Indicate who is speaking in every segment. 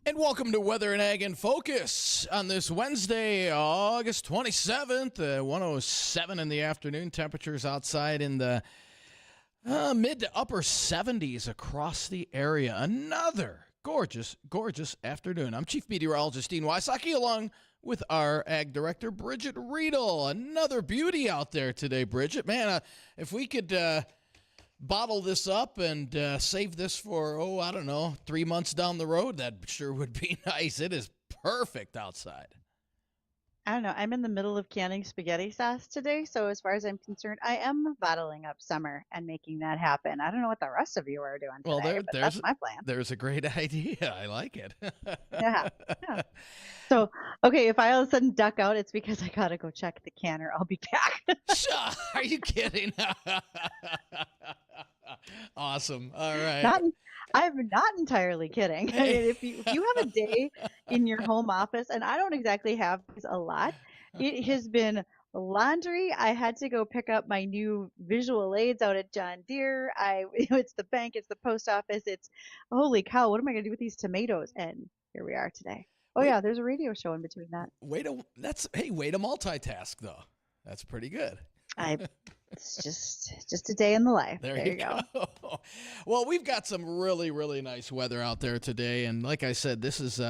Speaker 1: And welcome to Weather and Ag in Focus on this Wednesday, August 27th, 1:07 in the afternoon. Temperatures outside in the mid to upper 70s across the area. Another gorgeous, gorgeous afternoon. I'm Chief Meteorologist Wysocki along with our Ag Director, Bridgette Readel. Another beauty out there today, Bridgette. Man, if we could bottle this up and save this for, 3 months down the road, that sure would be nice. It is perfect outside.
Speaker 2: I don't know. I'm in the middle of canning spaghetti sauce today, so as far as I'm concerned, I am bottling up summer and making that happen. I don't know what the rest of you are doing
Speaker 1: Well,
Speaker 2: today, but that's my plan.
Speaker 1: There's a great idea. I like it.
Speaker 2: Yeah. Yeah. So, okay, if I all of a sudden duck out, it's because I gotta go check the canner. I'll be back.
Speaker 1: Are you kidding? Awesome. All right.
Speaker 2: I'm not entirely kidding. I mean, if you have a day in your home office, and I don't exactly have these a lot, it has been laundry. I had to go pick up my new visual aids out at John Deere. It's the bank, it's the post office. It's holy cow. What am I gonna do with these tomatoes? And here we are today. Oh yeah, there's a radio show in between that.
Speaker 1: Way to multitask though. That's pretty good.
Speaker 2: It's just a day in the life.
Speaker 1: There you go. Well, we've got some really, really nice weather out there today. And like I said, this is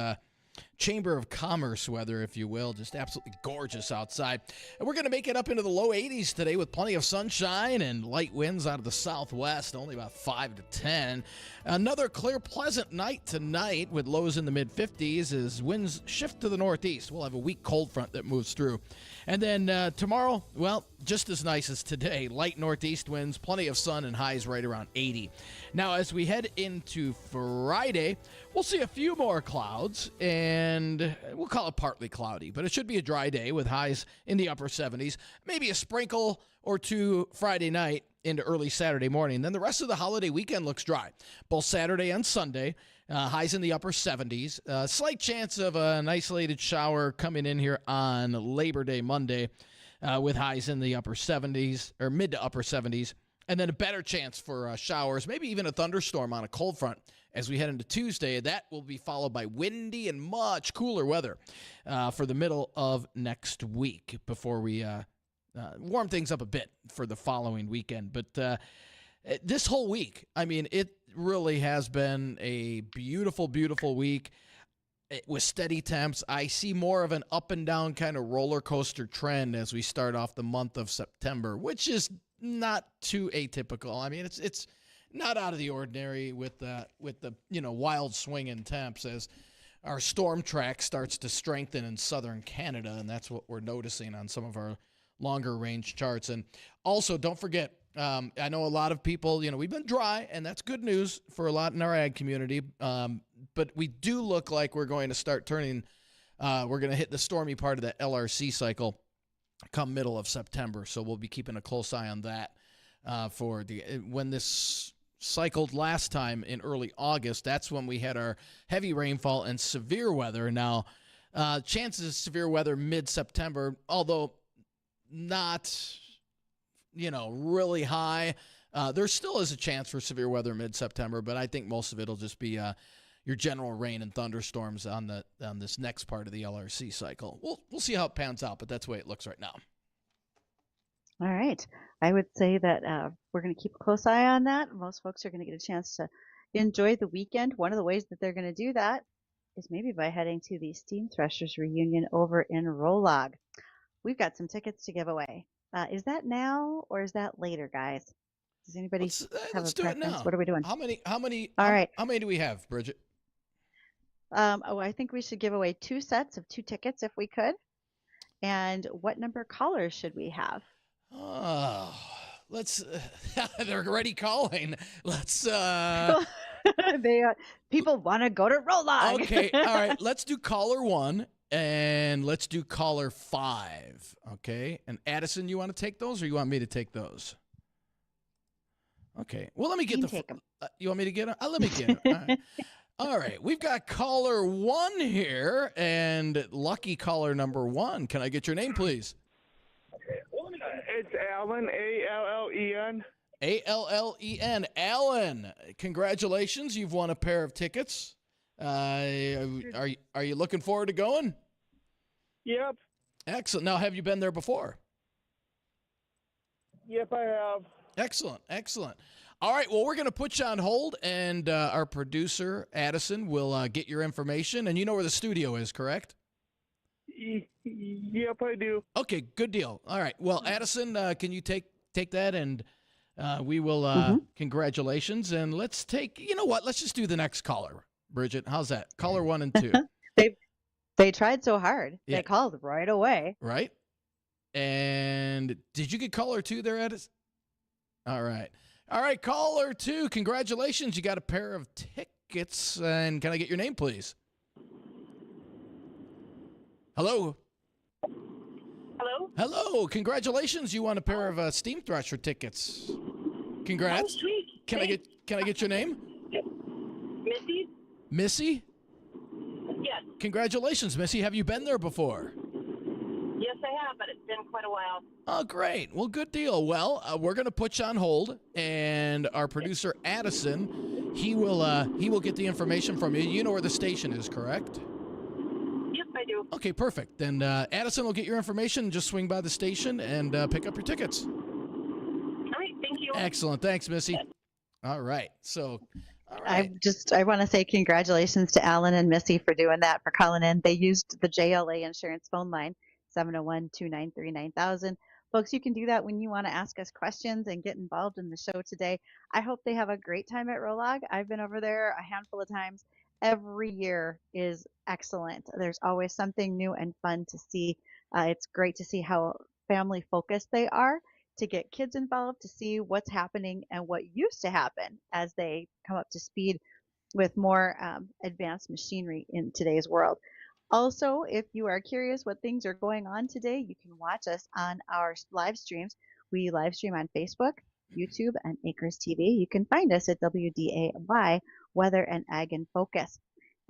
Speaker 1: Chamber of Commerce weather, if you will. Just absolutely gorgeous outside. And we're going to make it up into the low 80s today with plenty of sunshine and light winds out of the southwest, only about 5 to 10. Another clear, pleasant night tonight with lows in the mid-50s as winds shift to the northeast. We'll have a weak cold front that moves through. And then tomorrow, well, just as nice as today. Light northeast winds, plenty of sun, and highs right around 80. Now, as we head into Friday, we'll see a few more clouds, and we'll call it partly cloudy, but it should be a dry day with highs in the upper 70s. Maybe a sprinkle or two Friday night into early Saturday morning. Then the rest of the holiday weekend looks dry, both Saturday and Sunday. Highs in the upper 70s. Slight chance of an isolated shower coming in here on Labor Day Monday with highs in the upper 70s or mid to upper 70s. And then a better chance for showers, maybe even a thunderstorm on a cold front as we head into Tuesday. That will be followed by windy and much cooler weather for the middle of next week before we warm things up a bit for the following weekend. But this whole week, I mean, it really has been a beautiful, beautiful week with steady temps. I see more of an up and down kind of roller coaster trend as we start off the month of September, which is not too atypical. I mean, it's not out of the ordinary with the wild swing in temps as our storm track starts to strengthen in southern Canada, and that's what we're noticing on some of our longer range charts. And also, don't forget, I know a lot of people, we've been dry, and that's good news for a lot in our ag community. But we do look like we're going to start turning, we're going to hit the stormy part of the LRC cycle come middle of September. So we'll be keeping a close eye on that when this cycled last time in early August. That's when we had our heavy rainfall and severe weather. Now, chances of severe weather mid-September, although not really high. There still is a chance for severe weather mid-September, but I think most of it will just be your general rain and thunderstorms on this next part of the LRC cycle. We'll see how it pans out, but that's the way it looks right now.
Speaker 2: All right. I would say that we're going to keep a close eye on that. Most folks are going to get a chance to enjoy the weekend. One of the ways that they're going to do that is maybe by heading to the Steam Threshers reunion over in Rolog. We've got some tickets to give away. Is that now or is that later, guys? Does anybody have a preference? What are we doing?
Speaker 1: How many?
Speaker 2: All right.
Speaker 1: How many do we have, Bridgette?
Speaker 2: I think we should give away 2 sets of 2 tickets if we could. And what number callers should we have?
Speaker 1: Oh, let's. They're already calling. Let's.
Speaker 2: People want to go to Rolog.
Speaker 1: Okay. All right. Let's do caller 1. And let's do caller 5, okay? And Addison, you want to take those, or you want me to take those? Okay. Well, let me get
Speaker 2: take them.
Speaker 1: You want me to get them? Let me get them. All right. All right. We've got caller 1 here, and lucky caller number 1. Can I get your name, please?
Speaker 3: It's Allen, A-L-L-E-N.
Speaker 1: A-L-L-E-N. Alan, congratulations. You've won a pair of tickets Are you looking forward to going?
Speaker 3: Yep.
Speaker 1: Excellent. Now, have you been there before?
Speaker 3: Yep, I have.
Speaker 1: Excellent. Excellent. All right. Well, we're going to put you on hold, and our producer, Addison, will get your information. And you know where the studio is, correct?
Speaker 3: Yep, I do.
Speaker 1: Okay, good deal. All right. Well, Addison, can you take that, and we will congratulations. And let's you know what? Let's just do the next caller. Bridgette, how's that? Caller 1 and 2.
Speaker 2: They tried so hard.
Speaker 1: Yeah.
Speaker 2: They called right away.
Speaker 1: Right? And did you get caller 2 there, Addison? All right. All right, caller 2, congratulations. You got a pair of tickets. And can I get your name, please? Hello?
Speaker 4: Hello?
Speaker 1: Hello. Congratulations. You won a pair of Steam Thresher tickets. Congrats.
Speaker 4: Oh, sweet.
Speaker 1: Can I get your name?
Speaker 4: Missy?
Speaker 1: Missy?
Speaker 4: Yes.
Speaker 1: Congratulations, Missy. Have you been there before?
Speaker 4: Yes, I have, but it's been quite a while.
Speaker 1: Oh, great. Well, good deal. Well, we're going to put you on hold, and our producer, Addison, he will get the information from you. You know where the station is, correct?
Speaker 4: Yes, I do.
Speaker 1: Okay, perfect. Then Addison will get your information. Just swing by the station and pick up your tickets.
Speaker 4: All right, thank you.
Speaker 1: Excellent. Thanks, Missy. All right. So, all right.
Speaker 2: I want to say congratulations to Alan and Missy for doing that, for calling in. They used the JLA insurance phone line, 701-293-9000. Folks, you can do that when you want to ask us questions and get involved in the show today. I hope they have a great time at Rolog. I've been over there a handful of times. Every year is excellent. There's always something new and fun to see. It's great to see how family focused they are, to get kids involved, to see what's happening and what used to happen as they come up to speed with more advanced machinery in today's world. Also, if you are curious what things are going on today, you can watch us on our live streams. We live stream on Facebook, YouTube, and Acres TV. You can find us at WDAY, Weather and Ag in Focus.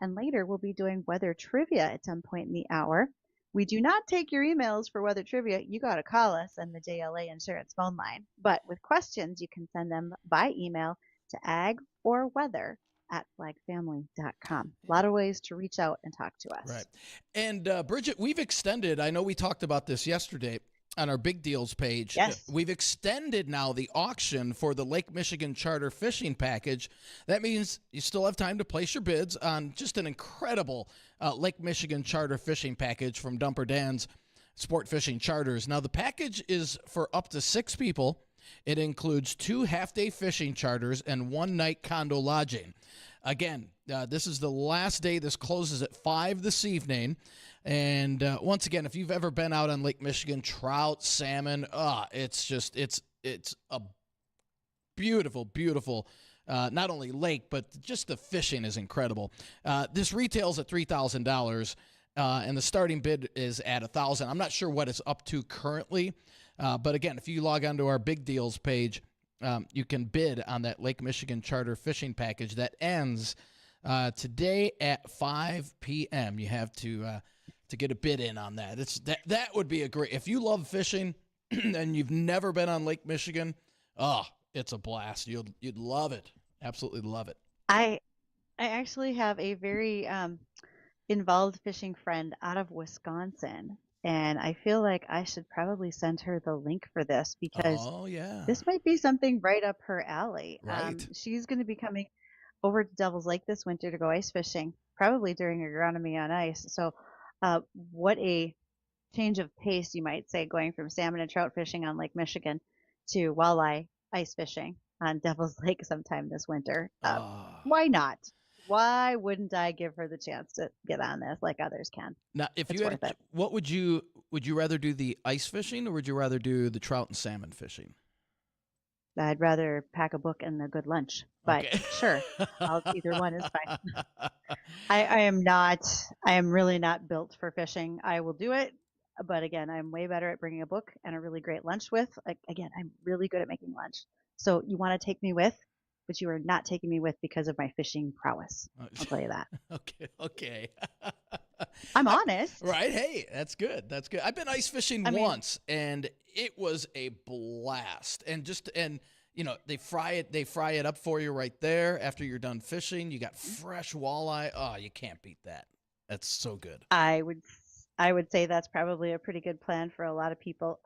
Speaker 2: And later, we'll be doing weather trivia at some point in the hour. We do not take your emails for weather trivia. You got to call us on the JLA insurance phone line. But with questions, you can send them by email to agorweather@flagfamily.com. A lot of ways to reach out and talk to us.
Speaker 1: Right. And Bridgette, we've extended, I know we talked about this yesterday on our Big Deals page.
Speaker 2: Yes.
Speaker 1: We've extended now the auction for the Lake Michigan Charter Fishing Package. That means you still have time to place your bids on just an incredible Lake Michigan Charter Fishing Package from Dumper Dan's Sport Fishing Charters. Now, the package is for up to 6 people. It includes 2 half-day fishing charters and 1 night condo lodging. Again, this is the last day. This closes at 5 this evening. And once again, if you've ever been out on Lake Michigan, trout, salmon, it's a beautiful, beautiful, not only lake, but just the fishing is incredible. This retails at $3,000, and the starting bid is at $1,000. I'm not sure what it's up to currently, but again, if you log onto our Big Deals page, you can bid on that Lake Michigan Charter Fishing Package that ends today at 5 p.m. You have to get a bid in on that. That would be a great, if you love fishing and you've never been on Lake Michigan, it's a blast. You'd love it. Absolutely love it.
Speaker 2: I actually have a very involved fishing friend out of Wisconsin, and I feel like I should probably send her the link for this because this might be something right up her alley.
Speaker 1: Right.
Speaker 2: She's going to be coming over to Devil's Lake this winter to go ice fishing, probably during agronomy on ice. So what a change of pace, you might say, going from salmon and trout fishing on Lake Michigan to walleye ice fishing on Devil's Lake sometime this winter. Why not? Why wouldn't I give her the chance to get on this like others can?
Speaker 1: Now, if
Speaker 2: It's
Speaker 1: you
Speaker 2: worth
Speaker 1: had,
Speaker 2: it.
Speaker 1: what would you rather do, the ice fishing, or would you rather do the trout and salmon fishing?
Speaker 2: I'd rather pack a book and a good lunch, but
Speaker 1: Okay.
Speaker 2: sure, either one is fine. I am really not built for fishing. I will do it, but again, I'm way better at bringing a book and a really great lunch with. Again, I'm really good at making lunch. So you want to take me with, but you are not taking me with because of my fishing prowess. I'll tell you that.
Speaker 1: Okay.
Speaker 2: I'm honest.
Speaker 1: Right. Hey, that's good. That's good. I've been ice fishing once, and it was a blast. And They fry it up for you right there after you're done fishing. You got fresh walleye. Oh, you can't beat that. That's so good.
Speaker 2: I would say that's probably a pretty good plan for a lot of people.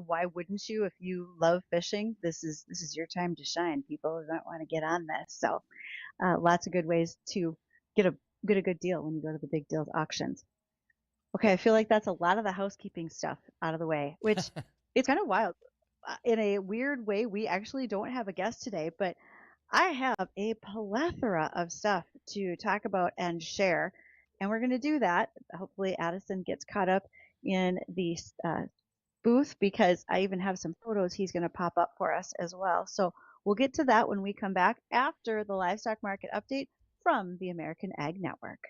Speaker 2: Why wouldn't you? If you love fishing, this is your time to shine. People don't want to get on this. So lots of good ways to get a get a good deal when you go to the big deals auctions. Okay, I feel like that's a lot of the housekeeping stuff out of the way, which it's kind of wild. In a weird way, we actually don't have a guest today, but I have a plethora of stuff to talk about and share, and we're going to do that. Hopefully, Addison gets caught up in the booth because I even have some photos he's going to pop up for us as well. So we'll get to that when we come back after the livestock market update from the American Ag Network.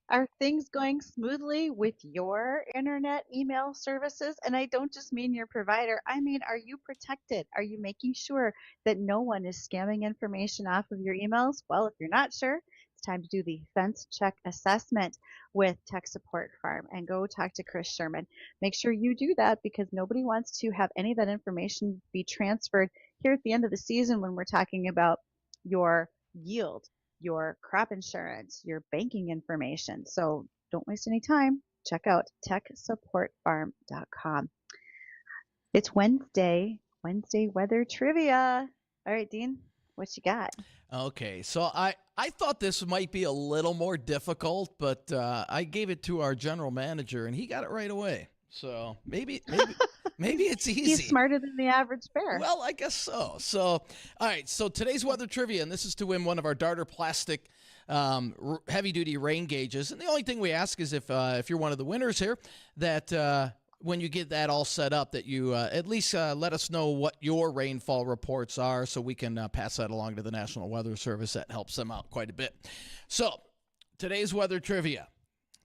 Speaker 2: Are things going smoothly with your internet email services? And I don't just mean your provider. I mean, are you protected? Are you making sure that no one is scamming information off of your emails? Well, if you're not sure, it's time to do the fence check assessment with Tech Support Farm and go talk to Chris Sherman. Make sure you do that because nobody wants to have any of that information be transferred here at the end of the season when we're talking about your yield, your crop insurance, your banking information. So don't waste any time. Check out techsupportfarm.com. It's Wednesday weather trivia. All right, Dean, what you got?
Speaker 1: Okay, so I thought this might be a little more difficult, but I gave it to our general manager, and he got it right away. So maybe it's easy.
Speaker 2: He's smarter than the average bear.
Speaker 1: Well, I guess so. So, all right. So today's weather trivia, and this is to win one of our Darter plastic heavy-duty rain gauges. And the only thing we ask is if you're one of the winners here, that when you get that all set up, that you at least let us know what your rainfall reports are, so we can pass that along to the National Weather Service. That helps them out quite a bit. So today's weather trivia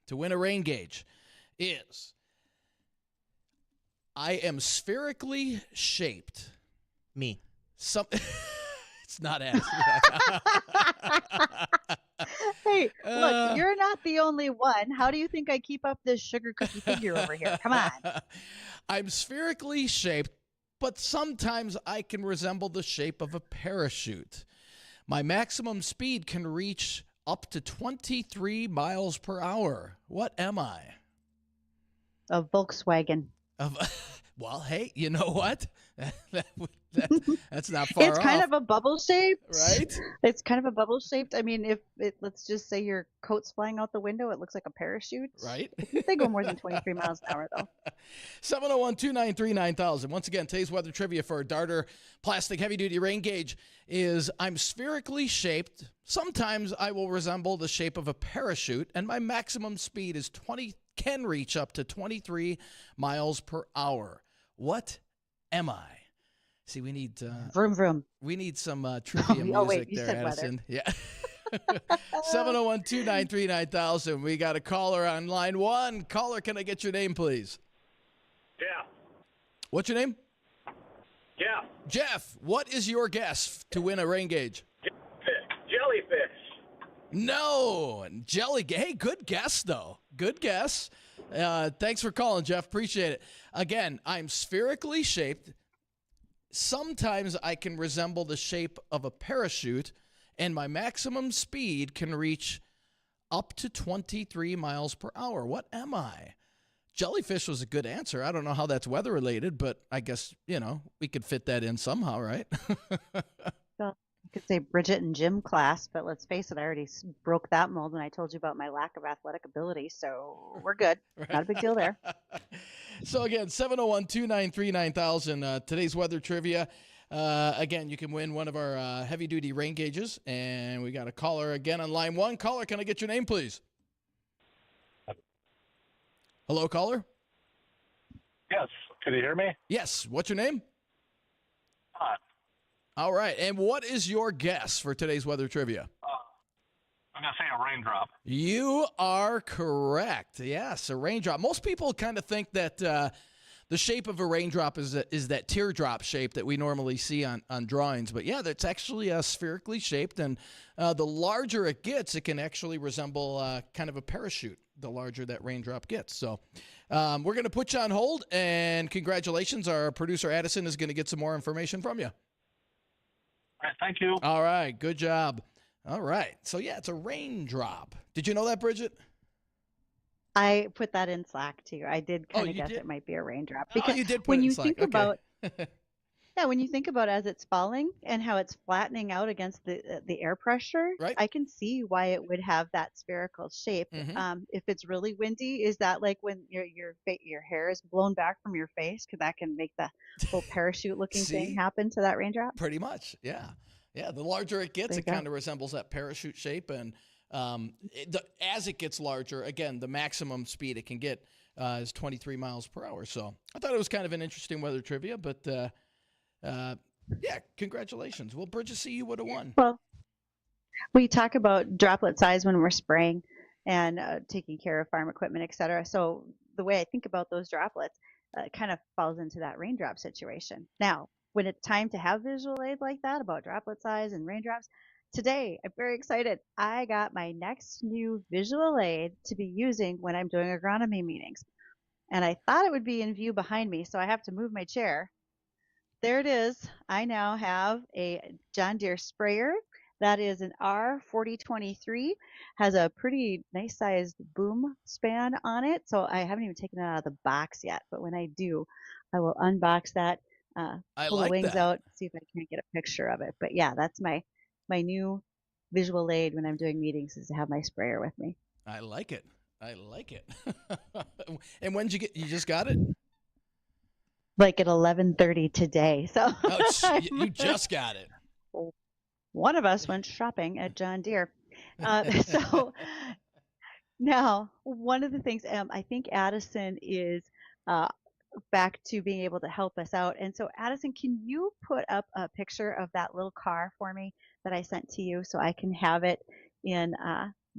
Speaker 1: to win a rain gauge is: I am spherically shaped.
Speaker 5: Me.
Speaker 1: It's not asked.
Speaker 2: Hey, look, you're not the only one. How do you think I keep up this sugar cookie figure over here? Come on.
Speaker 1: I'm spherically shaped, but sometimes I can resemble the shape of a parachute. My maximum speed can reach up to 23 miles per hour. What am I?
Speaker 2: A Volkswagen.
Speaker 1: Well, hey, you know what? That's not far off.
Speaker 2: It's kind of a bubble shaped.
Speaker 1: Right?
Speaker 2: It's kind of a bubble shaped. I mean, let's just say your coat's flying out the window, it looks like a parachute.
Speaker 1: Right?
Speaker 2: I think they go more than 23 miles an hour, though.
Speaker 1: 701-293-9000. Once again, today's weather trivia for a Darter plastic heavy-duty rain gauge is: I'm spherically shaped. Sometimes I will resemble the shape of a parachute, and my maximum speed is can reach up to 23 miles per hour. What am I? See, we need
Speaker 2: Vroom, vroom.
Speaker 1: we need some trivia music
Speaker 2: wait, you
Speaker 1: there,
Speaker 2: said
Speaker 1: Addison. Yeah. 701-293-9000. We got a caller on line one. Caller, can I get your name, please?
Speaker 3: Yeah.
Speaker 1: What's your name?
Speaker 3: Yeah.
Speaker 1: Jeff. What is your guess to win a rain gauge?
Speaker 3: Jellyfish.
Speaker 1: No, Hey, good guess, though. Good guess. Thanks for calling, Jeff. Appreciate it. Again, I'm spherically shaped. Sometimes I can resemble the shape of a parachute, and my maximum speed can reach up to 23 miles per hour. What am I? Jellyfish was a good answer. I don't know how that's weather related, but I guess, we could fit that in somehow, right?
Speaker 2: Well, you could say Bridgette and gym class, but let's face it, I already broke that mold when I told you about my lack of athletic ability, so we're good. Not a big deal there.
Speaker 1: So again, 701-293-9000. Today's weather trivia. Again, you can win one of our heavy-duty rain gauges, and we got a caller again on line one. Caller, can I get your name, please? Hello, caller?
Speaker 3: Yes. Can you hear me?
Speaker 1: Yes. What's your name?
Speaker 3: Hi.
Speaker 1: All right. And what is your guess for today's weather trivia?
Speaker 3: I'm going to say a raindrop.
Speaker 1: You are correct. Yes, a raindrop. Most people kind of think that the shape of a raindrop is that teardrop shape that we normally see on drawings. But, yeah, that's actually spherically shaped. And the larger it gets, it can actually resemble kind of a parachute, the larger that raindrop gets. So we're going to put you on hold, and congratulations. Our producer, Addison, is going to get some more information from you.
Speaker 3: All right, thank you.
Speaker 1: All right, good job. All right. So, yeah, it's a raindrop. Did you know that, Bridgette?
Speaker 2: I put that in Slack too. I did kind of guess
Speaker 1: did?
Speaker 2: it might be a raindrop
Speaker 1: Oh, you did put
Speaker 2: when
Speaker 1: it in
Speaker 2: you
Speaker 1: Slack.
Speaker 2: think
Speaker 1: Okay.
Speaker 2: about when you think about as it's falling and how it's flattening out against the air pressure,
Speaker 1: Right.
Speaker 2: I can see why it would have that spherical shape.
Speaker 1: Mhm.
Speaker 2: If it's really windy, is that like when your hair is blown back from your face? Because that can make the whole parachute looking
Speaker 1: See?
Speaker 2: thing happen to that raindrop.
Speaker 1: Pretty much, yeah. Yeah, the larger it gets,
Speaker 2: There
Speaker 1: it
Speaker 2: you go.
Speaker 1: kind of resembles that parachute shape. And as it gets larger, again, the maximum speed it can get is 23 miles per hour. So I thought it was kind of an interesting weather trivia. But, yeah, congratulations. Well, Bridget, see, you would have won.
Speaker 2: Well, we talk about droplet size when we're spraying. and taking care of farm equipment, etc. So the way I think about those droplets kind of falls into that raindrop situation. Now, when it's time to have visual aid like that about droplet size and raindrops, today I'm very excited. I got my next new visual aid to be using when I'm doing agronomy meetings. And I thought it would be in view behind me, so I have to move my chair. There it is. I now have a John Deere sprayer that is an R4023, has a pretty nice sized boom span on it. So I haven't even taken it out of the box yet, but when I do, I will unbox that,
Speaker 1: I
Speaker 2: pull the
Speaker 1: like
Speaker 2: wings
Speaker 1: that.
Speaker 2: out, see if I can get a picture of it. But yeah, that's my new visual aid when I'm doing meetings, is to have my sprayer with me.
Speaker 1: I like it. I like it. And when did you get? You just got it?
Speaker 2: Like at 11:30 today. So
Speaker 1: Oh, you just got it.
Speaker 2: one of us went shopping at John Deere. So now, one of the things, I think Addison is uh, back to being able to help us out. And so, Addison, can you put up a picture of that little car for me that I sent to you so I can have it in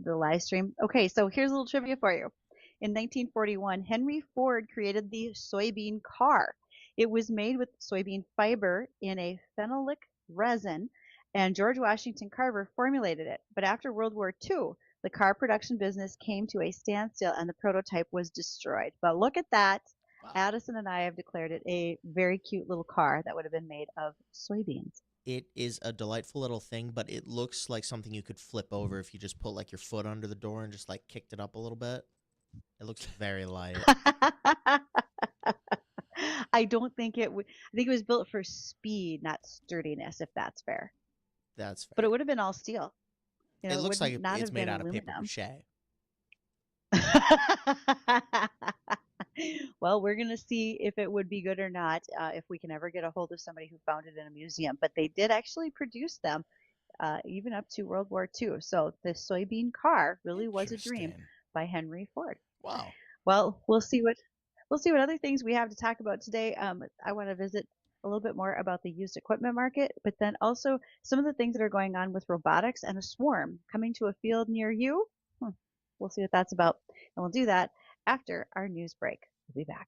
Speaker 2: the live stream? Okay, so here's a little trivia for you. In 1941, Henry Ford created the soybean car. It was made with soybean fiber in a phenolic resin, and George Washington Carver formulated it. But after World War II, the car production business came to a standstill and the prototype was destroyed. But look at that.
Speaker 1: Wow.
Speaker 2: Addison and I have declared it a very cute little car that would have been made of soybeans.
Speaker 5: It is a delightful little thing, but it looks like something you could flip over if you just put like your foot under the door and just like kicked it up a little bit. It looks very light.
Speaker 2: I don't think it would. I think it was built for speed, not sturdiness, if that's fair.
Speaker 5: That's fair.
Speaker 2: But it would have been all steel. You know,
Speaker 5: It looks like
Speaker 2: not
Speaker 5: it's
Speaker 2: have
Speaker 5: made
Speaker 2: been
Speaker 5: out of paper
Speaker 2: aluminum.
Speaker 5: mache.
Speaker 2: Well, we're going to see if it would be good or not, if we can ever get a hold of somebody who found it in a museum. But they did actually produce them even up to World War II. So the soybean car really was a dream
Speaker 1: Interesting.
Speaker 2: by Henry Ford.
Speaker 1: Wow.
Speaker 2: Well, we'll see what other things we have to talk about today. I want to visit a little bit more about the used equipment market, but then also some of the things that are going on with robotics and a swarm coming to a field near you. We'll see what that's about, and we'll do that after our news break. We'll be back.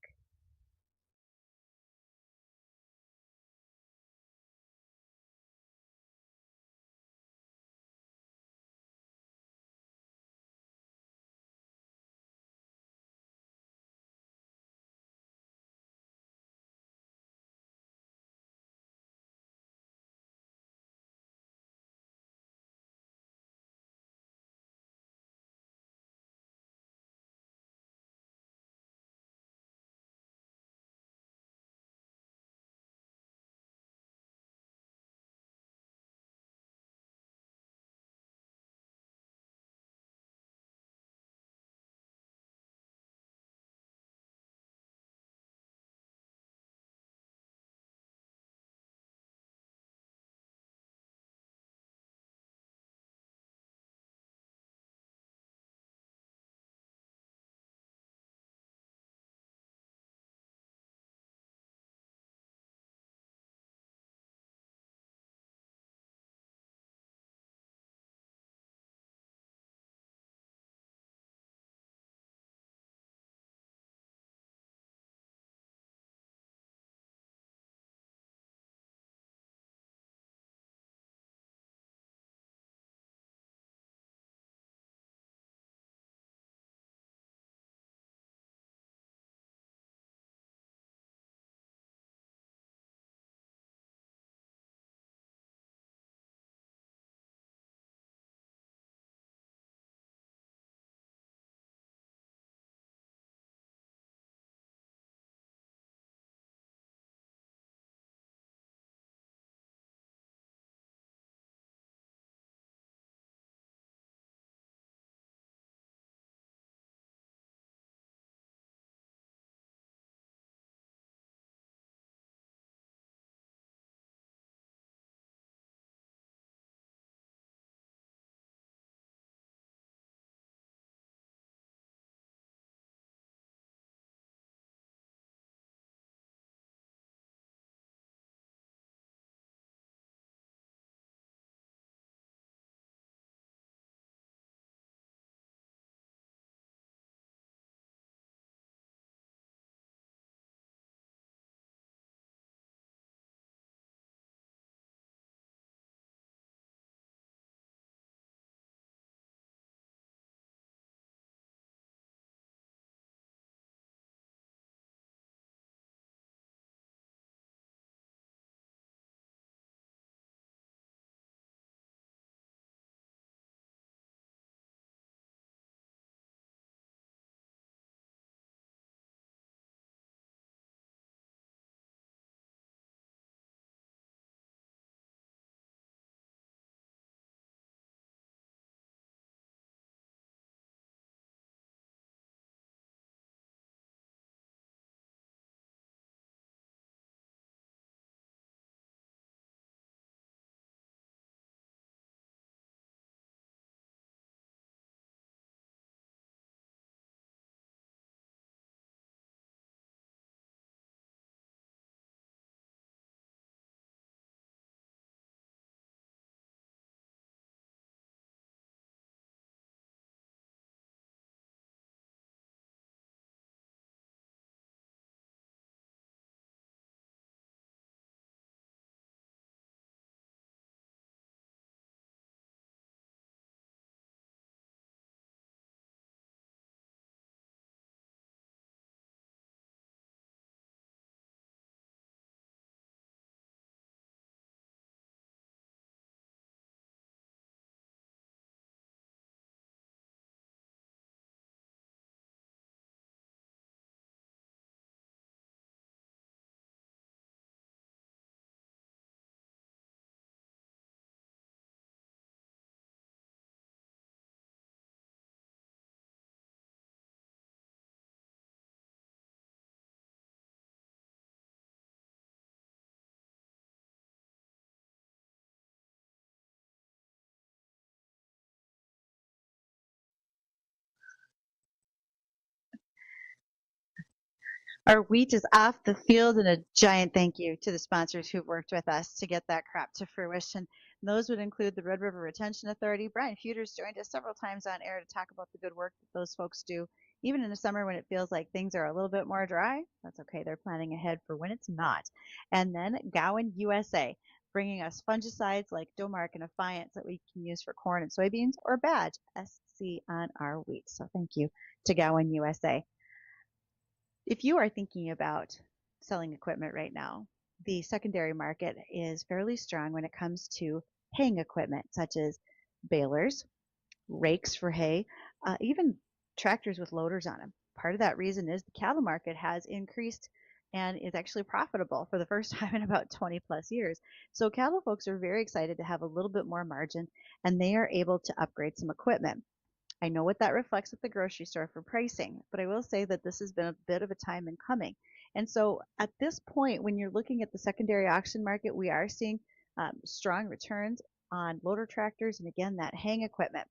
Speaker 2: Our wheat is off the field, and a giant thank you to the sponsors who've worked with us to get that crop to fruition. And those would include the Red River Retention Authority. Brian Feuders joined us several times on air to talk about the good work that those folks do. Even in the summer when it feels like things are a little bit more dry, that's okay. They're planning ahead for when it's not. And then Gowan USA, bringing us fungicides like Domark and Affiance that we can use for corn and soybeans, or Badge SC on our wheat. So thank you to Gowan USA. If you are thinking about selling equipment right now, the secondary market is fairly strong when it comes to haying equipment, such as balers, rakes for hay, even tractors with loaders on them. Part of that reason is the cattle market has increased and is actually profitable for the first time in about 20 plus years. So cattle folks are very excited to have a little bit more margin, and they are able to upgrade some equipment. I know what that reflects at the grocery store for pricing, but I will say that this has been a bit of a time in coming. And so at this point, when you're looking at the secondary auction market, we are seeing strong returns on loader tractors and, again, that haying equipment.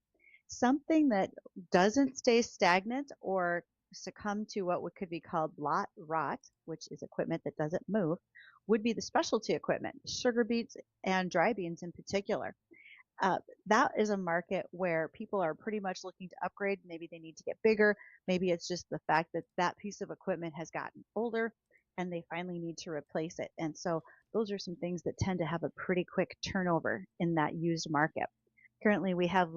Speaker 2: Something that doesn't stay stagnant or succumb to what could be called lot rot, which is equipment that doesn't move, would be the specialty equipment, sugar beets and dry beans in particular. That is a market where people are pretty much looking to upgrade. Maybe they need to get bigger. Maybe it's just the fact that that piece of equipment has gotten older and they finally need to replace it. And so those are some things that tend to have a pretty quick turnover in that used market. Currently, we have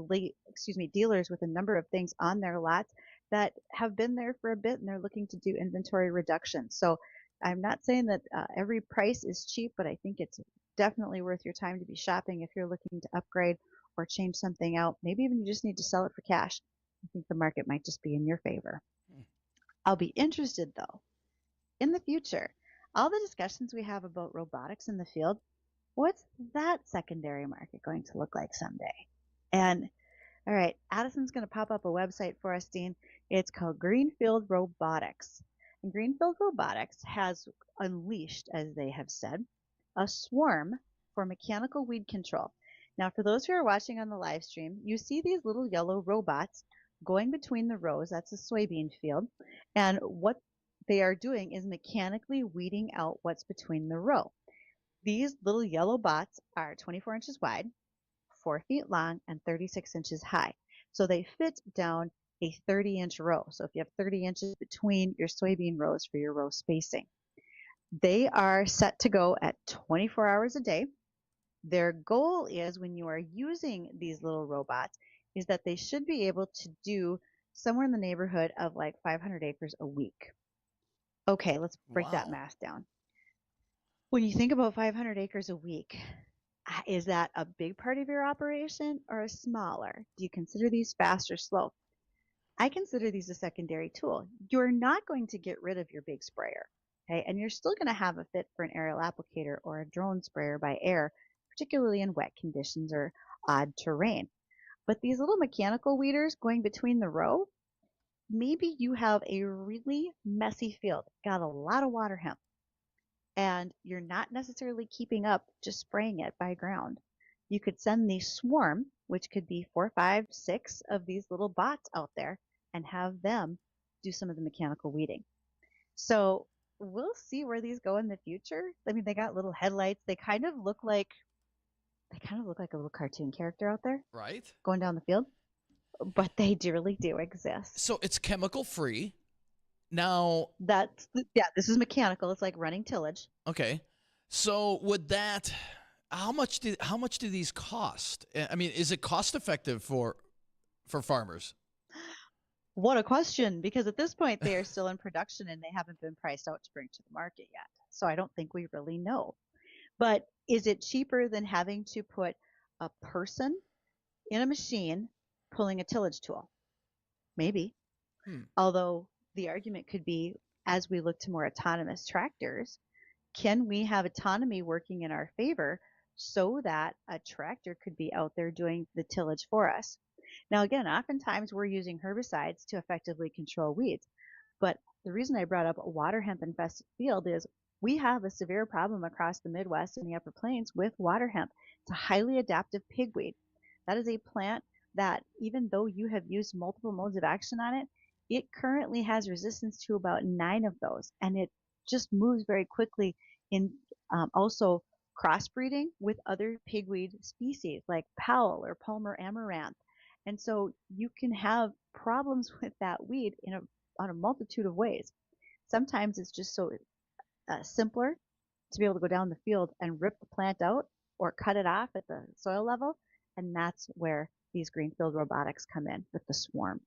Speaker 2: dealers with a number of things on their lots that have been there for a bit and they're looking to do inventory reduction. So I'm not saying that every price is cheap, but I think it's definitely worth your time to be shopping if you're looking to upgrade or change something out. Maybe even you just need to sell it for cash. I think the market might just be in your favor. I'll be interested, though, in the future, all the discussions we have about robotics in the field, what's that secondary market going to look like someday? And all right, Addison's going to pop up a website for us, Dean. It's called Greenfield Robotics. And Greenfield Robotics has unleashed, as they have said, a swarm for mechanical weed control. Now, for those who are watching on the live stream, you see these little yellow robots going between the rows. That's a soybean field. And what they are doing is mechanically weeding out what's between the row. These little yellow bots are 24 inches wide, 4 feet long, and 36 inches high. So they fit down a 30-inch row. So if you have 30 inches between your soybean rows for your row spacing. They are set to go at 24 hours a day. Their goal is, when you are using these little robots, is that they should be able to do somewhere in the neighborhood of like 500 acres a week. Okay, let's break that math down. When you think about 500 acres a week, is that a big part of your operation or a smaller? Do you consider these fast or slow? I consider these a secondary tool. You're not going to get rid of your big sprayer, okay? And you're still going to have a fit for an aerial applicator or a drone sprayer by air, particularly in wet conditions or odd terrain. But these little mechanical weeders going between the row, maybe you have a really messy field, got a lot of water hemp, and you're not necessarily keeping up just spraying it by ground. You could send the swarm, which could be 4, 5, 6 of these little bots out there, and have them do some of the mechanical weeding. So we'll see where these go in the future. I mean, they got little headlights. They kind of look like a little cartoon character out there,
Speaker 1: right,
Speaker 2: going down the field. But they really do exist.
Speaker 1: So it's chemical free. Now,
Speaker 2: this is mechanical. It's like running tillage.
Speaker 1: Okay. So would that, how much do these cost? I mean, is it cost effective for farmers?
Speaker 2: What a question, because at this point they are still in production and they haven't been priced out to bring to the market yet. So I don't think we really know. But is it cheaper than having to put a person in a machine pulling a tillage tool? Maybe. Although the argument could be, as we look to more autonomous tractors, can we have autonomy working in our favor so that a tractor could be out there doing the tillage for us? Now, again, oftentimes we're using herbicides to effectively control weeds. But the reason I brought up a water hemp infested field is we have a severe problem across the Midwest and the Upper Plains with water hemp. It's a highly adaptive pigweed. That is a plant that, even though you have used multiple modes of action on it, It currently has resistance to about 9 of those, and it just moves very quickly in also crossbreeding with other pigweed species like Powell or Palmer amaranth. And so you can have problems with that weed on a multitude of ways. Sometimes it's just so simpler to be able to go down the field and rip the plant out or cut it off at the soil level. And that's where these greenfield robotics come in with the swarm.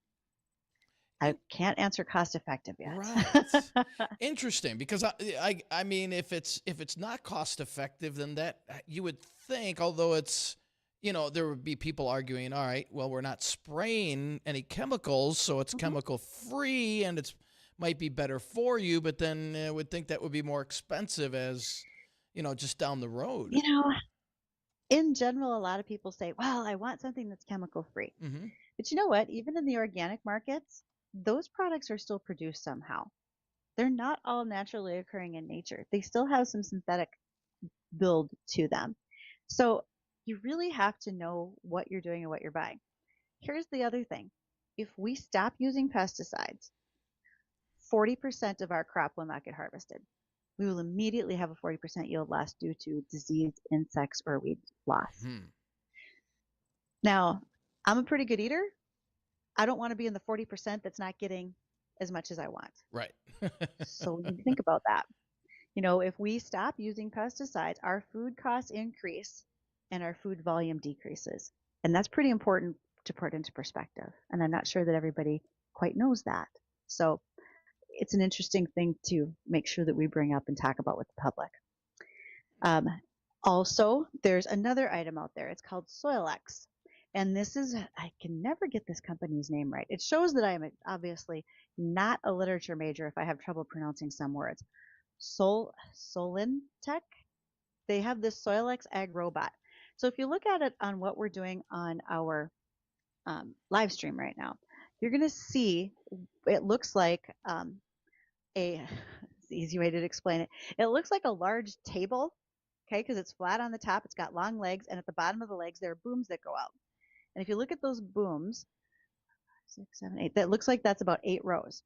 Speaker 2: I can't answer cost effective yet.
Speaker 1: Right. Interesting, because I mean, if it's not cost effective, then that you would think, although it's, there would be people arguing, all right, well, we're not spraying any chemicals, so it's chemical free and it's might be better for you, but then I would think that would be more expensive as, just down the road.
Speaker 2: In general, a lot of people say, well, I want something that's chemical free.
Speaker 1: Mm-hmm.
Speaker 2: But you know what? Even in the organic markets, those products are still produced somehow. They're not all naturally occurring in nature. They still have some synthetic build to them. So you really have to know what you're doing and what you're buying. Here's the other thing. If we stop using pesticides, 40% of our crop will not get harvested. We will immediately have a 40% yield loss due to disease, insects, or weed loss. Now, I'm a pretty good eater. I don't want to be in the 40% that's not getting as much as I want.
Speaker 1: Right.
Speaker 2: So we need to think about that. If we stop using pesticides, our food costs increase and our food volume decreases. And that's pretty important to put into perspective. And I'm not sure that everybody quite knows that. So it's an interesting thing to make sure that we bring up and talk about with the public. Also, there's another item out there. It's called Soilex. And this is, I can never get this company's name right. It shows that I am obviously not a literature major if I have trouble pronouncing some words. Solintech, they have this Soilex Ag Robot. So if you look at it on what we're doing on our live stream right now, you're going to see it looks like it's the easy way to explain it. It looks like a large table, okay, because it's flat on the top. It's got long legs, and at the bottom of the legs, there are booms that go out. And if you look at those booms, 6, 7, 8, that looks like that's about 8 rows.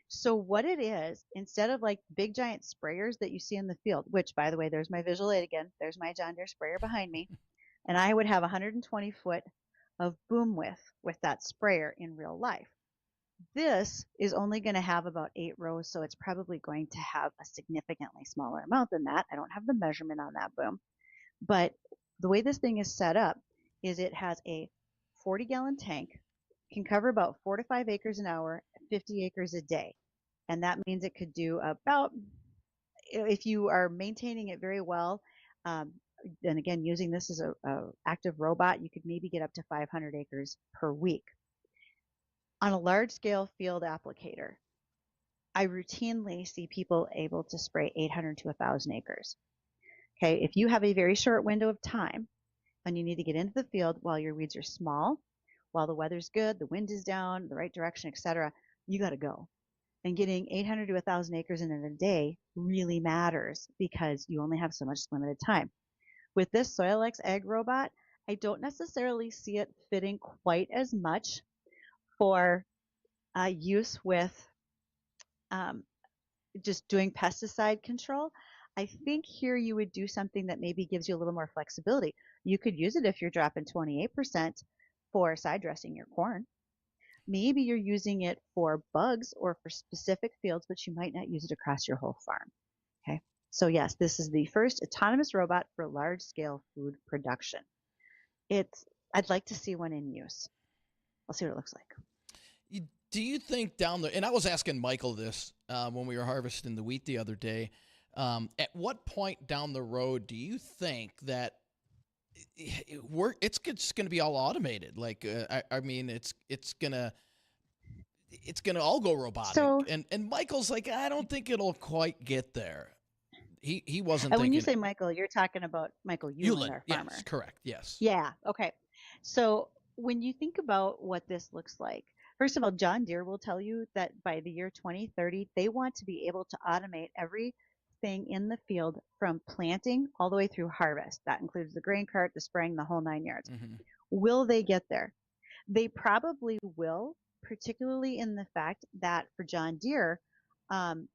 Speaker 2: So what it is, instead of like big giant sprayers that you see in the field, which by the way, there's my visual aid again, there's my John Deere sprayer behind me, and I would have 120 foot of boom width with that sprayer in real life. This is only going to have about 8 rows, so it's probably going to have a significantly smaller amount than that. I don't have the measurement on that boom. But the way this thing is set up is it has a 40-gallon tank, can cover about 4 to 5 acres an hour, 50 acres a day. And that means it could do about, if you are maintaining it very well, and again, using this as a active robot, you could maybe get up to 500 acres per week. On a large-scale field applicator, I routinely see people able to spray 800 to 1,000 acres. Okay, if you have a very short window of time and you need to get into the field while your weeds are small, while the weather's good, the wind is down, the right direction, etc., you got to go. And getting 800 to 1,000 acres in a day really matters because you only have so much limited time. With this Soilex Ag Robot, I don't necessarily see it fitting quite as much for use with just doing pesticide control. I think here you would do something that maybe gives you a little more flexibility. You could use it if you're dropping 28% for side dressing your corn. Maybe you're using it for bugs or for specific fields, but you might not use it across your whole farm. Okay, so yes, this is the first autonomous robot for large-scale food production. I'd like to see one in use. I'll see what it looks like.
Speaker 1: Do you think down the, and I was asking Michael this when we were harvesting the wheat the other day, at what point down the road do you think that it's going to be all automated? Like, I mean, it's going to all go robotic.
Speaker 2: So,
Speaker 1: and Michael's like, I don't think it'll quite get there. He wasn't
Speaker 2: and
Speaker 1: thinking.
Speaker 2: when you say Michael, you're talking about Michael Euland, our farmer.
Speaker 1: Yes, correct. Yes.
Speaker 2: Yeah. Okay. So when you think about what this looks like, first of all, John Deere will tell you that by the year 2030, they want to be able to automate everything in the field from planting all the way through harvest. That includes the grain cart, the spraying, the whole 9 yards.
Speaker 1: Mm-hmm.
Speaker 2: Will they get there? They probably will particularly in the fact that for John Deere, um,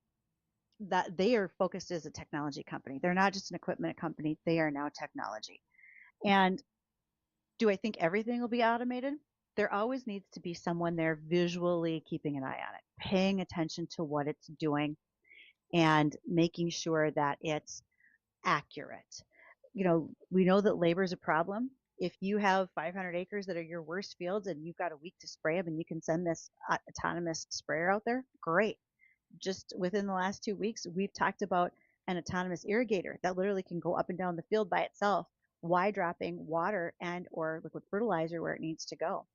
Speaker 2: that they are focused as a technology company. They're not just an equipment company, they are now technology. And do I think everything will be automated? There always needs to be someone there visually keeping an eye on it, paying attention to what it's doing and making sure that it's accurate. We know that labor is a problem. If you have 500 acres that are your worst fields and you've got a week to spray them and you can send this autonomous sprayer out there, great. Just within the last 2 weeks, we've talked about an autonomous irrigator that literally can go up and down the field by itself while dropping water and or liquid fertilizer where it needs to go.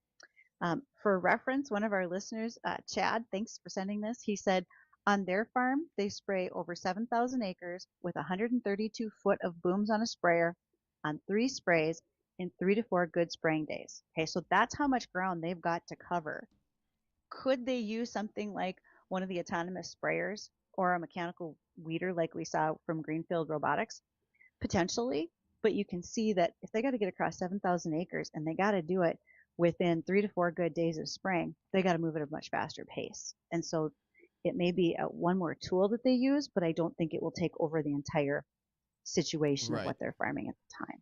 Speaker 2: For reference, one of our listeners, Chad, thanks for sending this. He said on their farm, they spray over 7,000 acres with 132 foot of booms on a sprayer on 3 sprays in 3 to 4 good spraying days. Okay, so that's how much ground they've got to cover. Could they use something like one of the autonomous sprayers or a mechanical weeder like we saw from Greenfield Robotics? Potentially, but you can see that if they got to get across 7,000 acres and they got to do it within 3 to 4 good days of spraying, they got to move at a much faster pace. And so it may be one more tool that they use, but I don't think it will take over the entire situation of what they're farming at the time.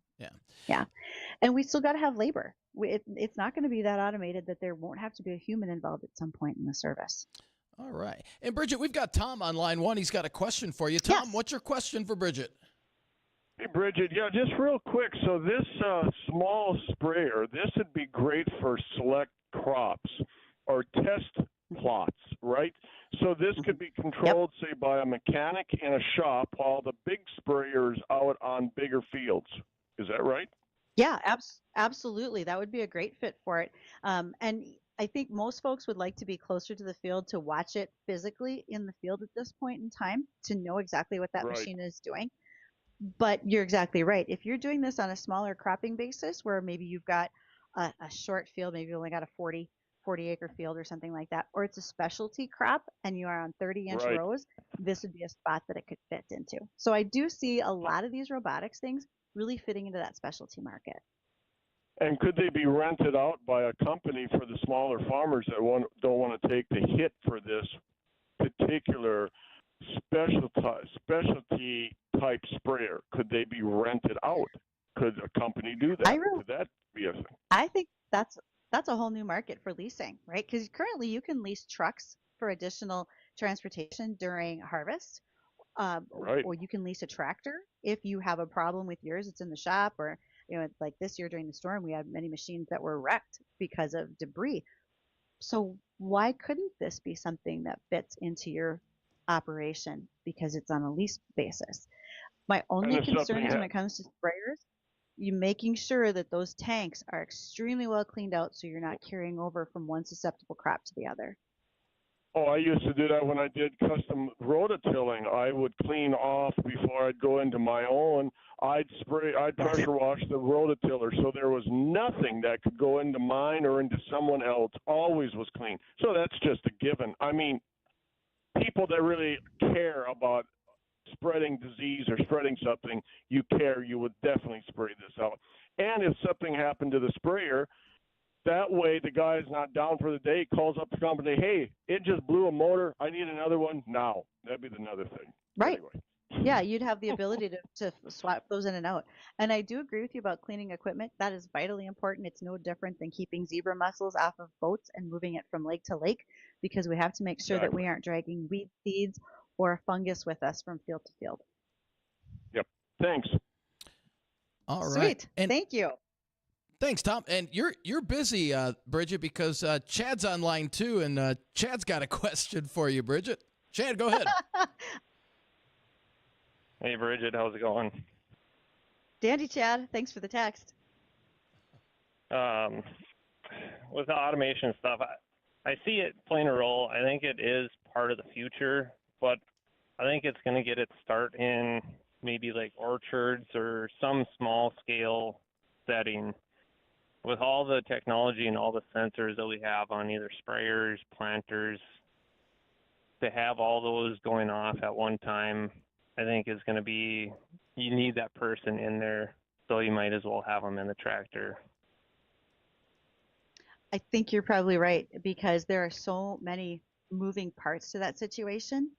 Speaker 2: Yeah. And we still got to have labor. It's not going to be that automated that there won't have to be a human involved at some point in the service.
Speaker 1: All right. And Bridgette, we've got Tom on line 1. He's got a question for you. Tom, what's your question for Bridgette?
Speaker 6: Hey, Bridgette, yeah, just real quick. So this small sprayer, this would be great for select crops or test plots, right? So this could be controlled, say, by a mechanic in a shop while the big sprayer's out on bigger fields. Is that right?
Speaker 2: Yeah, absolutely. That would be a great fit for it. And I think most folks would like to be closer to the field to watch it physically in the field at this point in time to know exactly what that machine is doing. But you're exactly right. If you're doing this on a smaller cropping basis where maybe you've got a short field, maybe you only got a 40 acre field or something like that, or it's a specialty crop and you are on 30-inch rows, this would be a spot that it could fit into. So I do see a lot of these robotics things really fitting into that specialty market.
Speaker 6: And could they be rented out by a company for the smaller farmers that don't want to take the hit for this particular specialty type sprayer? Could they be rented out? Could a company do that? Could that be a thing?
Speaker 2: I think that's a whole new market for leasing, right? Because currently you can lease trucks for additional transportation during harvest, or you can lease a tractor if you have a problem with yours. It's in the shop, or like this year during the storm, we had many machines that were wrecked because of debris. So why couldn't this be something that fits into your operation because it's on a lease basis? My only concern is when it comes to sprayers, you making sure that those tanks are extremely well cleaned out so you're not carrying over from one susceptible crop to the other.
Speaker 6: Oh, I used to do that when I did custom rototilling. I would clean off before I'd go into my own. I'd pressure wash the rototiller, so there was nothing that could go into mine or into someone else. Always was clean. So that's just a given. I mean, people that really care about spreading disease or spreading something, you would definitely spray this out. And if something happened to the sprayer, that way the guy is not down for the day, calls up the company, hey, it just blew a motor, I need another one now. That'd be another thing.
Speaker 2: Right.
Speaker 6: Anyway.
Speaker 2: Yeah, you'd have the ability to swap those in and out. And I do agree with you about cleaning equipment. That is vitally important. It's no different than keeping zebra mussels off of boats and moving it from lake to lake, because we have to make sure that we aren't dragging weed seeds or fungus with us from field to field.
Speaker 6: Yep. Thanks.
Speaker 1: All right.
Speaker 2: Sweet.
Speaker 1: And
Speaker 2: thank you.
Speaker 1: Thanks, Tom. And you're busy, Bridgette, because Chad's on line too, and Chad's got a question for you, Bridgette. Chad, go ahead.
Speaker 7: Hey, Bridgette, how's it going?
Speaker 2: Dandy, Chad. Thanks for the text.
Speaker 7: With the automation stuff, I see it playing a role. I think it is part of the future, but I think it's going to get its start in maybe like orchards or some small scale setting. With all the technology and all the sensors that we have on either sprayers, planters, to have all those going off at one time, I think is going to be, you need that person in there, so you might as well have them in the tractor.
Speaker 2: I think you're probably right because there are so many moving parts to that situation.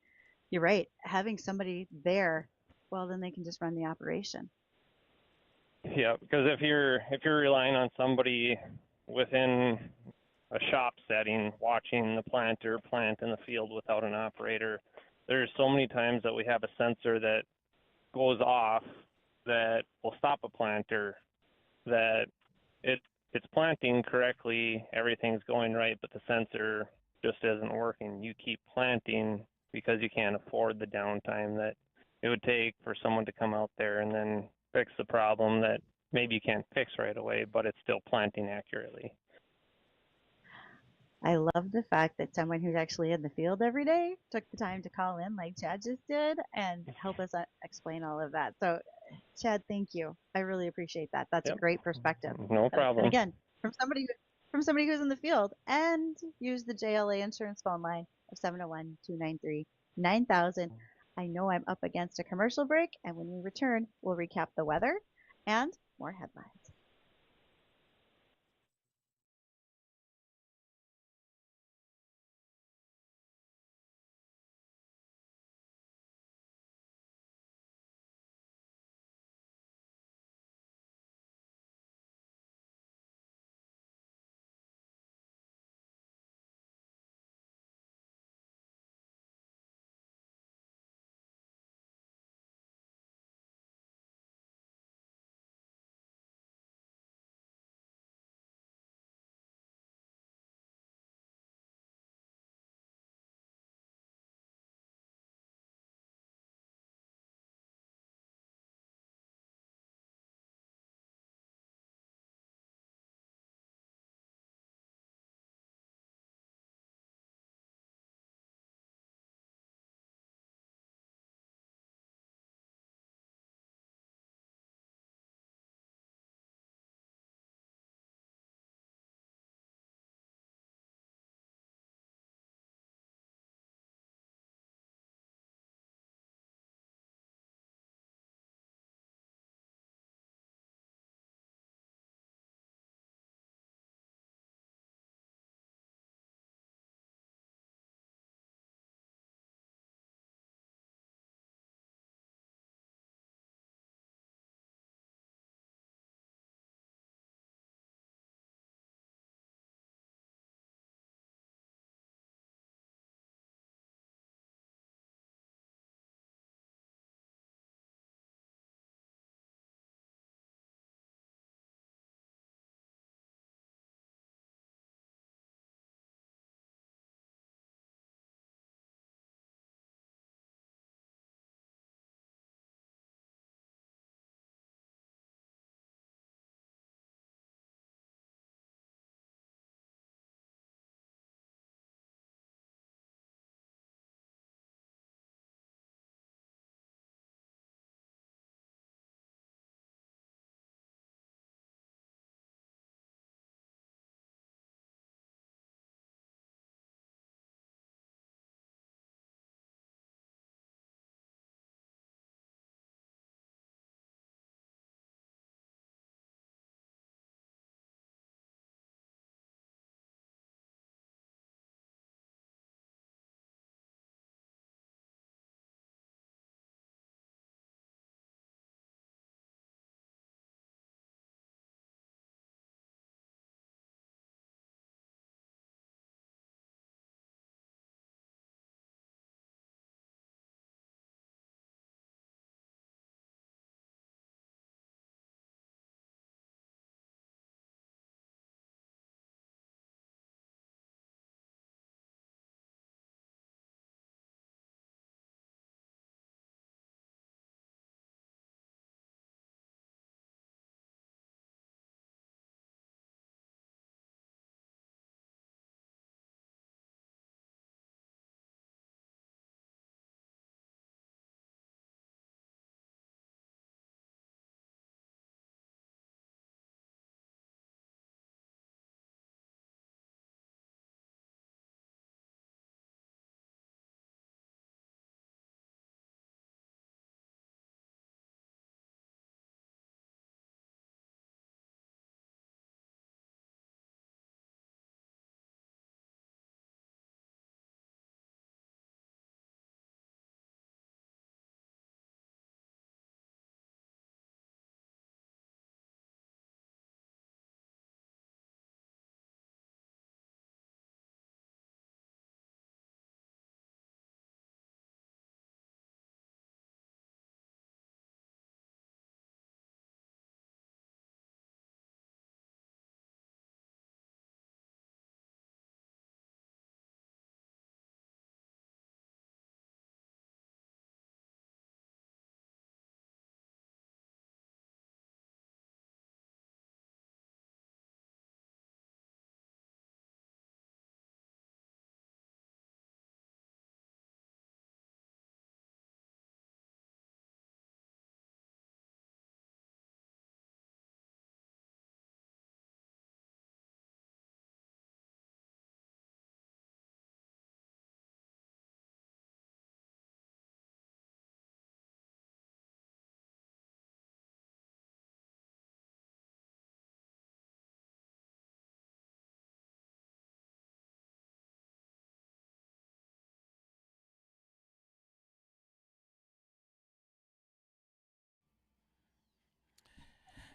Speaker 2: You're right. Having somebody there, well, then they can just run the operation.
Speaker 7: Yeah, because if you're relying on somebody within a shop setting watching the planter plant in the field without an operator, there's so many times that we have a sensor that goes off that will stop a planter, that it's planting correctly, everything's going right, but the sensor just isn't working. You keep planting because you can't afford the downtime that it would take for someone to come out there and then fix the problem that maybe you can't fix right away, but it's still planting accurately.
Speaker 2: I love the fact that someone who's actually in the field every day took the time to call in like Chad just did and help us explain all of that. So, Chad, thank you. I really appreciate that. That's a
Speaker 7: Yep.
Speaker 2: gret perspective.
Speaker 7: No problem.
Speaker 2: And again, from somebody who's in the field and use the JLA insurance phone line of 701-293-9000. I know I'm up against a commercial break, and when we return, we'll recap the weather and more headlines.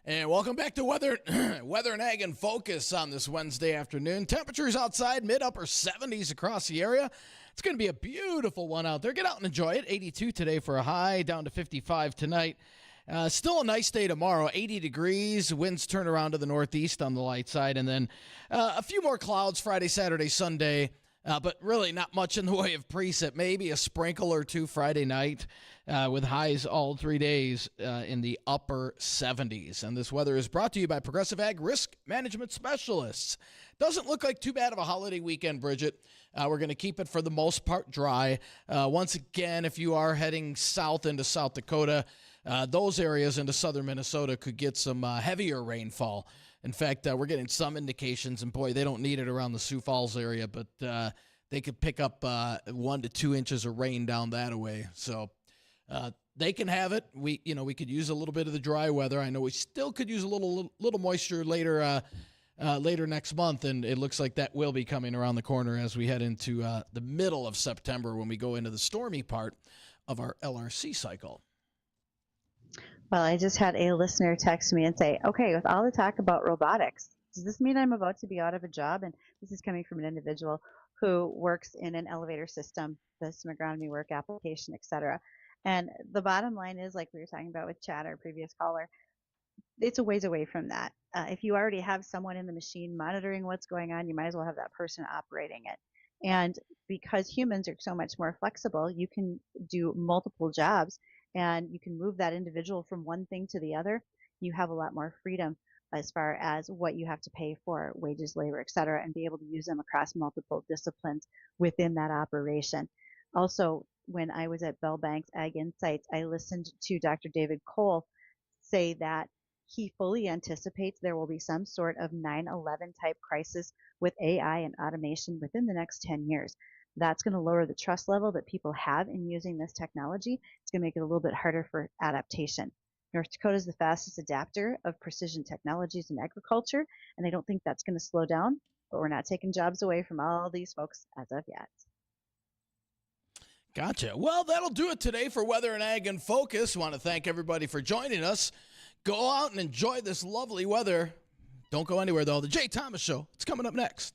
Speaker 1: And welcome back to Weather and Ag in Focus on this Wednesday afternoon. Temperatures outside, mid-upper 70s across the area. It's going to be a beautiful one out there. Get out and enjoy it. 82 today for a high, down to 55 tonight. Still a nice day tomorrow, 80 degrees. Winds turn around to the northeast on the light side. And then a few more clouds Friday, Saturday, Sunday. But really not much in the way of precip. Maybe a sprinkle or two Friday night with highs all 3 days in the upper 70s. And this weather is brought to you by Progressive Ag Risk Management Specialists. Doesn't look like too bad of a holiday weekend, Bridgette. We're going to keep it for the most part dry. Once again, if you are heading south into South Dakota, those areas into southern Minnesota could get some heavier rainfall. In fact, we're getting some indications, and boy, they don't need it around the Sioux Falls area, but they could pick up 1 to 2 inches of rain down that way. So they can have it. We could use a little bit of the dry weather. I know we still could use a little moisture later next month, and it looks like that will be coming around the corner as we head into the middle of September when we go into the stormy part of our LRC cycle.
Speaker 2: Well, I just had a listener text me and say, okay, with all the talk about robotics, does this mean I'm about to be out of a job? And this is coming from an individual who works in an elevator system, does some agronomy work, application, et cetera. And the bottom line is, like we were talking about with Chad, our previous caller, it's a ways away from that. If you already have someone in the machine monitoring what's going on, you might as well have that person operating it. And because humans are so much more flexible, you can do multiple jobs and you can move that individual from one thing to the other. You have a lot more freedom as far as what you have to pay for wages, labor, et cetera, and be able to use them across multiple disciplines within that operation. Also, when I was at Bell Bank's Ag Insights, I listened to Dr. David Cole say that he fully anticipates there will be some sort of 9/11 type crisis with AI and automation within the next 10 years. That's going to lower the trust level that people have in using this technology. It's going to make it a little bit harder for adaptation. North Dakota is the fastest adapter of precision technologies in agriculture, and I don't think that's going to slow down, but we're not taking jobs away from all these folks as of yet.
Speaker 1: Gotcha. Well, that'll do it today for Weather and Ag in Focus. Want to thank everybody for joining us. Go out and enjoy this lovely weather. Don't go anywhere, though. The Jay Thomas Show, it's coming up next.